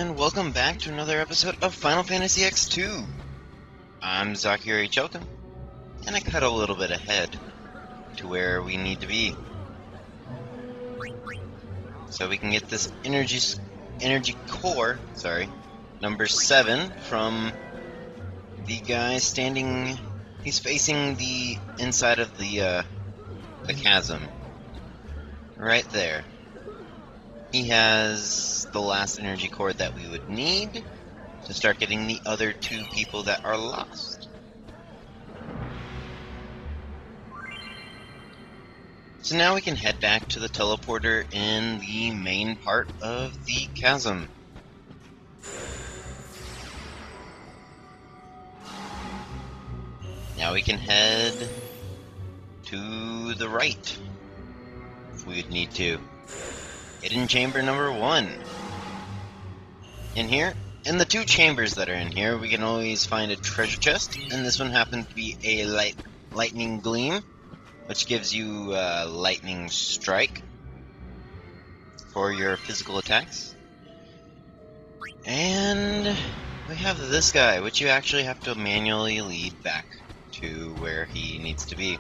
And welcome back to another episode of Final Fantasy X-2. I'm Zakiri Chokum, and I cut a little bit ahead to where we need to be, so we can get this energy core, number 7 from the guy standing. He's facing the inside of the chasm, right there. He has the last energy core that we would need to start getting the other 2 people that are lost. So now we can head back to the teleporter in the main part of the chasm. Now we can head to the right if we would need to. Hidden chamber number 1. In here, in the 2 chambers that are in here, we can always find a treasure chest, and this one happens to be a lightning gleam, which gives you lightning strike for your physical attacks. And we have this guy, which you actually have to manually lead back to where he needs to be.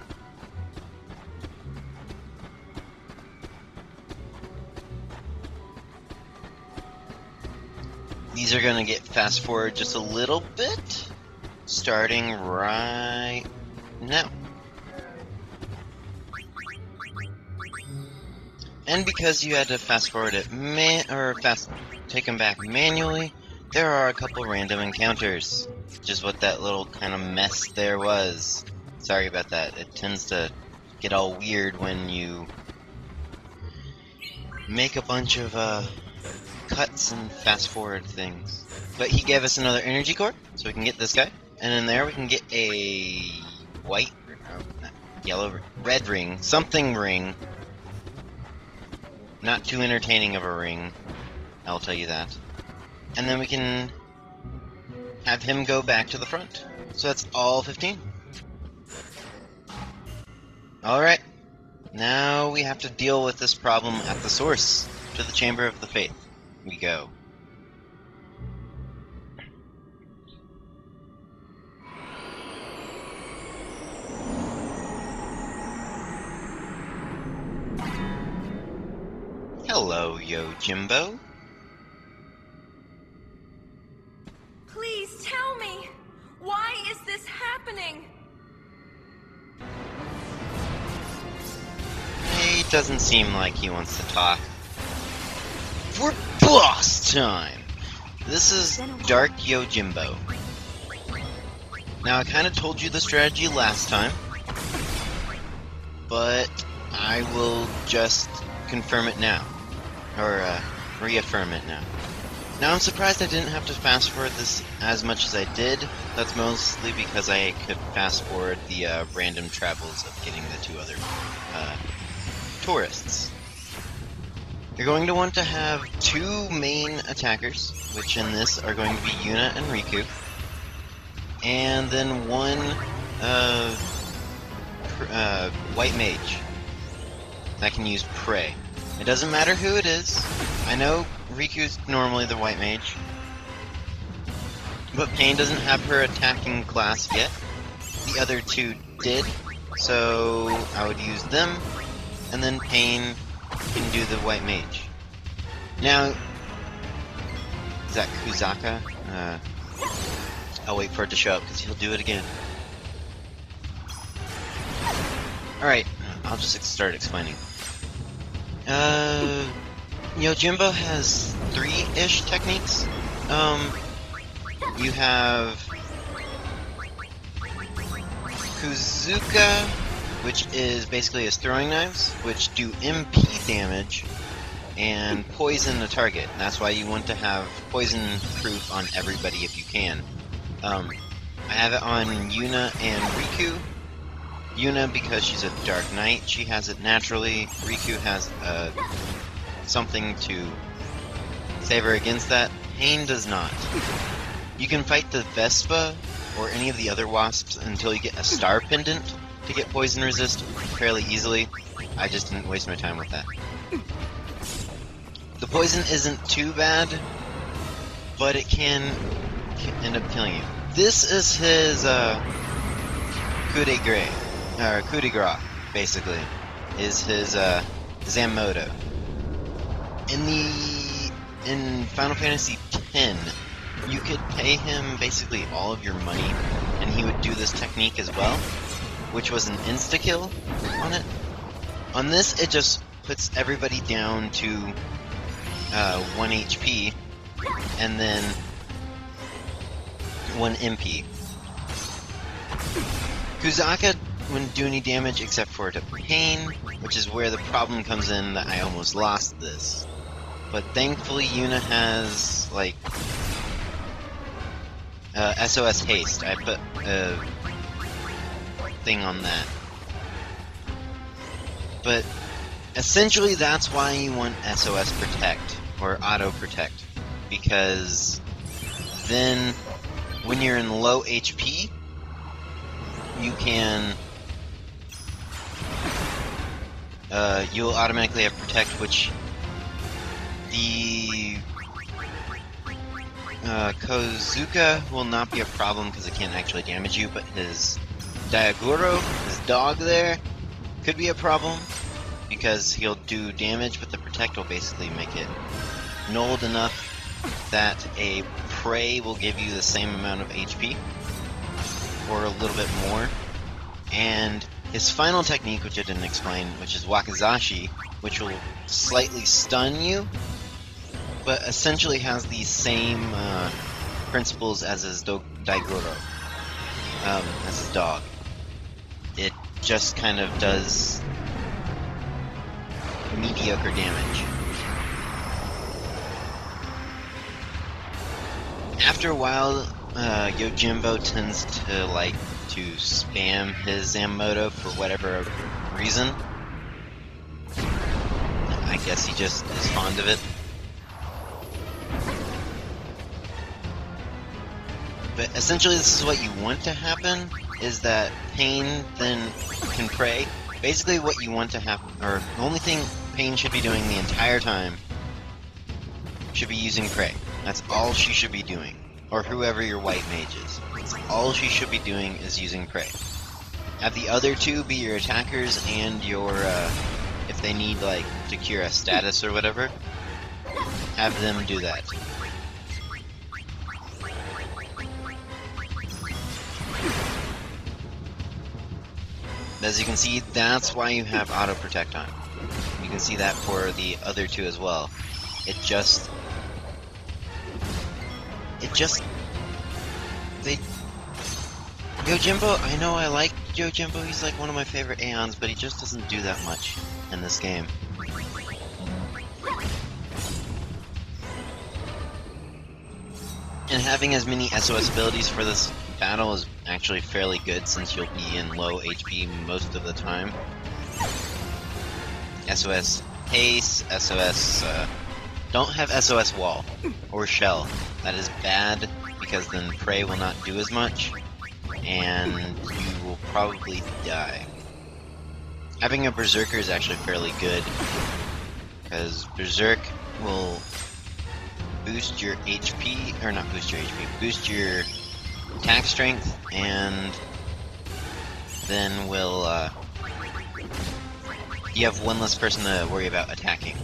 These are going to get fast forward just a little bit, starting right now. And because you had to fast forward it take them back manually, there are a couple random encounters, which is what that little kind of mess there was. Sorry about that. It tends to get all weird when you make a bunch of cuts and fast forward things. But he gave us another energy core, so we can get this guy. And in there we can get a red ring, something ring. Not too entertaining of a ring, I'll tell you that. And then we can have him go back to the front. So that's all 15. Alright, now we have to deal with this problem at the source. To the Chamber of the Faith we go. Hello, Yojimbo. Please tell me, why is this happening? He doesn't seem like he wants to talk. For boss time! This is Dark Yojimbo. Now, I kind of told you the strategy last time, but I will just confirm it now. Or reaffirm it now. Now, I'm surprised I didn't have to fast forward this as much as I did. That's mostly because I could fast forward the random travels of getting the 2 other tourists. You're going to want to have 2 main attackers, which in this are going to be Yuna and Riku, and then 1 white mage that can use Prey. It doesn't matter who it is. I know Riku's normally the white mage, but Pain doesn't have her attacking class yet. The other 2 did, so I would use them, and then Pain can do the white mage. Now, is that Kuzaka? I'll wait for it to show up, because he'll do it again. Alright, I'll just start explaining. Yojimbo has 3-ish techniques. You have Kuzuka, which is basically his throwing knives, which do MP damage and poison the target. And that's why you want to have poison proof on everybody if you can. I have it on Yuna and Riku. Yuna, because she's a Dark Knight, she has it naturally. Riku has something to save her against that. Pain does not. You can fight the Vespa or any of the other wasps until you get a star pendant to get poison resist fairly easily. I just didn't waste my time with that. The poison isn't too bad, but it can end up killing you. This is his coup de grace, basically, is his Zammoto. In Final Fantasy X, you could pay him basically all of your money, and he would do this technique as well, which was an insta-kill on it. On this, it just puts everybody down to 1 HP, and then 1 MP. Kusaka wouldn't do any damage except for to pain, which is where the problem comes in that I almost lost this. But thankfully Yuna has, like, SOS haste. I put a thing on that. But essentially that's why you want SOS protect, or auto protect. Because then when you're in low HP, you can you'll automatically have protect, which the Kozuka will not be a problem because it can't actually damage you, but his Diagoro, his dog there, could be a problem because he'll do damage, but the protect will basically make it nulled enough that a prey will give you the same amount of HP, or a little bit more. And his final technique, which I didn't explain, which is Wakizashi, which will slightly stun you, but essentially has the same principles as his Daigoro, as his dog. It just kind of does mediocre damage. After a while, Yojimbo tends to like to spam his Zammoto for whatever reason. I guess he just is fond of it. But essentially this is what you want to happen, is that Pain then can pray. Basically what you want to happen, or the only thing Pain should be doing the entire time, should be using Prey. That's all she should be doing. Or whoever your white mage is. That's all she should be doing is using Prey. Have the other two be your attackers and your, if they need, like, to cure a status or whatever, have them do that. As you can see, that's why you have auto protect on. You can see that for the other two as well. Yojimbo, I know I like Yojimbo, he's like one of my favorite Aeons, but he just doesn't do that much in this game. And having as many SOS abilities for this battle is actually fairly good, since you'll be in low HP most of the time. SOS Haste, SOS... don't have SOS Wall, or Shell. That is bad, because then Prey will not do as much, and you will probably die. Having a Berserker is actually fairly good, because Berserk will boost your HP, or not boost your HP, boost your attack strength, and then will, you have one less person to worry about attacking.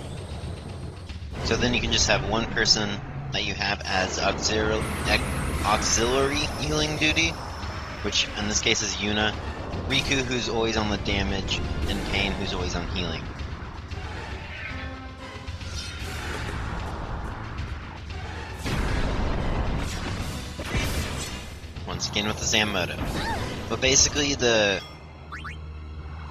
So then you can just have one person that you have as auxiliary healing duty, which in this case is Yuna, Riku, who's always on the damage, and Pain, who's always on healing. Once again with the Zammoto. But basically the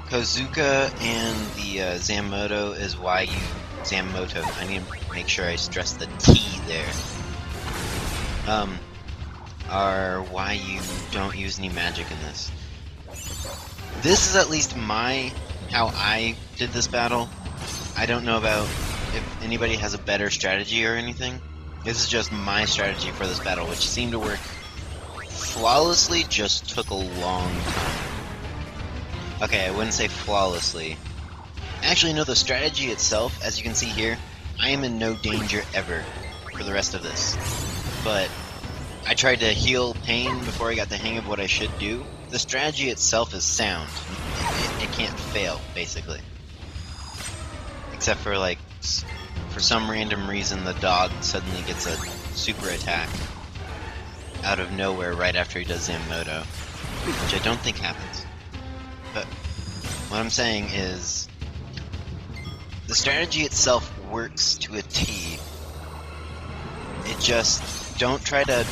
Kozuka and the Zammoto is why you... Zammoto, I need to make sure I stress the T there. Are why you don't use any magic in this. This is at least how I did this battle. I don't know about if anybody has a better strategy or anything. This is just my strategy for this battle, which seemed to work flawlessly, just took a long time. Okay, I wouldn't say flawlessly. Actually, no, the strategy itself, as you can see here, I am in no danger ever for the rest of this. but I tried to heal pain before I got the hang of what I should do. The strategy itself is sound. It can't fail, basically. Except for, like, for some random reason, the dog suddenly gets a super attack out of nowhere right after he does Zammoto, which I don't think happens. But what I'm saying is, the strategy itself works to a T. It just, don't try to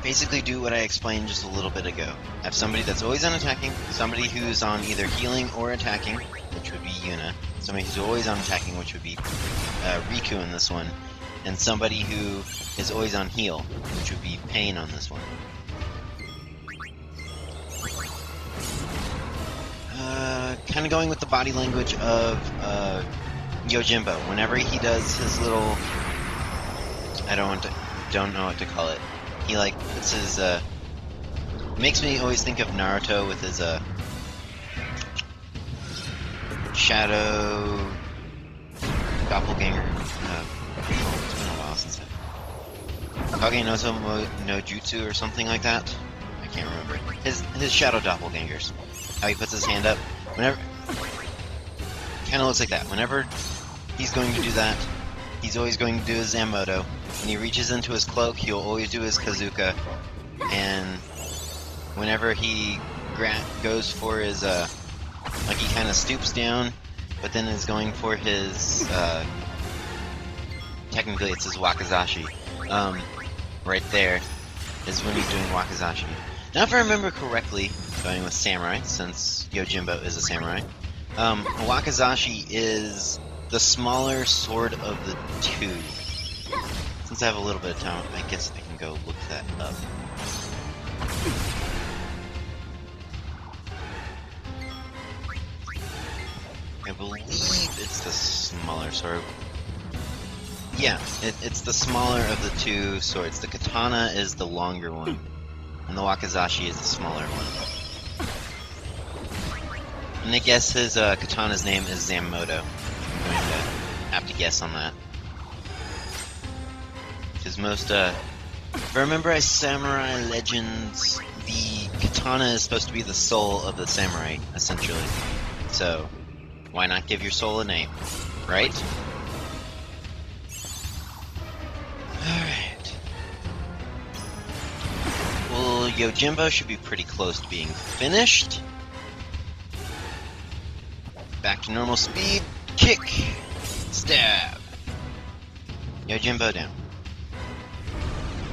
basically do what I explained just a little bit ago. Have somebody that's always on attacking, somebody who's on either healing or attacking, which would be Yuna, somebody who's always on attacking, which would be Riku in this one, and somebody who is always on heal, which would be Pain on this one. Kind of going with the body language of Yojimbo. Whenever he does his little, don't know what to call it. He like puts his makes me always think of Naruto with his shadow doppelganger. It's been a while since Kage no Jutsu or something like that. I can't remember. His shadow doppelgangers. How he puts his hand up. Whenever, kind of looks like that. Whenever he's going to do that, he's always going to do his Zammoto. When he reaches into his cloak, he'll always do his Kazuka. And whenever he goes for his, like he kind of stoops down, but then is going for his, technically it's his Wakizashi. Right there is when he's doing Wakizashi. Now if I remember correctly, going with Samurai, since Yojimbo is a Samurai, Wakizashi is the smaller sword of the two. Since I have a little bit of time, I guess I can go look that up. I believe it's the smaller sword. Yeah, it's the smaller of the two swords. The katana is the longer one, and the Wakizashi is the smaller one. And I guess his katana's name is Zammoto. I'm going to have to guess on that. Because most, if I remember as Samurai Legends, the katana is supposed to be the soul of the samurai, essentially. So, why not give your soul a name, right? Alright. Well, Yojimbo should be pretty close to being finished. Back to normal speed, kick, stab. Yojimbo down.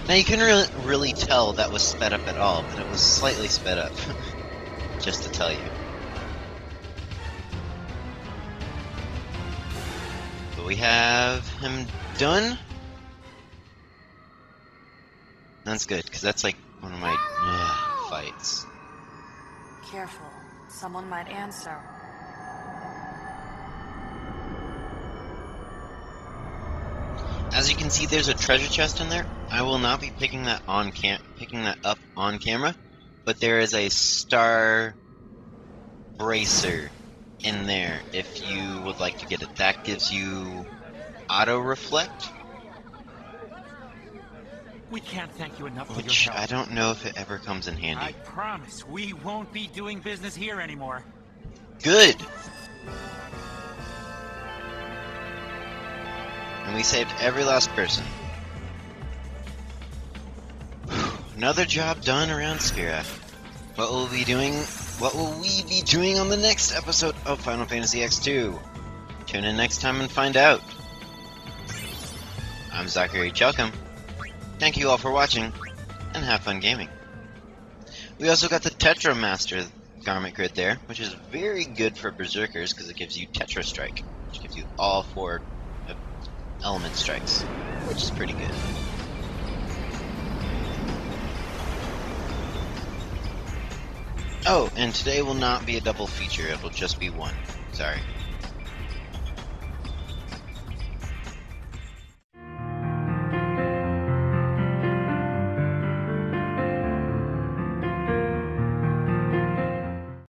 Now you couldn't really tell that was sped up at all, but it was slightly sped up. Just to tell you. But we have him done. That's good, because that's like one of my fights. Careful. Someone might answer. As you can see, there's a treasure chest in there. I will not be picking that up on camera, but there is a star bracer in there if you would like to get it. That gives you auto reflect, We can't thank you enough for your which help. I don't know if it ever comes in handy. I promise we won't be doing business here anymore. Good. And we saved every last person. Another job done around Spira. What will we be doing on the next episode of Final Fantasy X-2? Tune in next time and find out. I'm Zachary Chelcom. Thank you all for watching, and have fun gaming. We also got the Tetra Master garment grid there, which is very good for Berserkers because it gives you Tetra Strike, which gives you all 4 element strikes, which is pretty good. Oh, and today will not be a double feature, it will just be one. Sorry.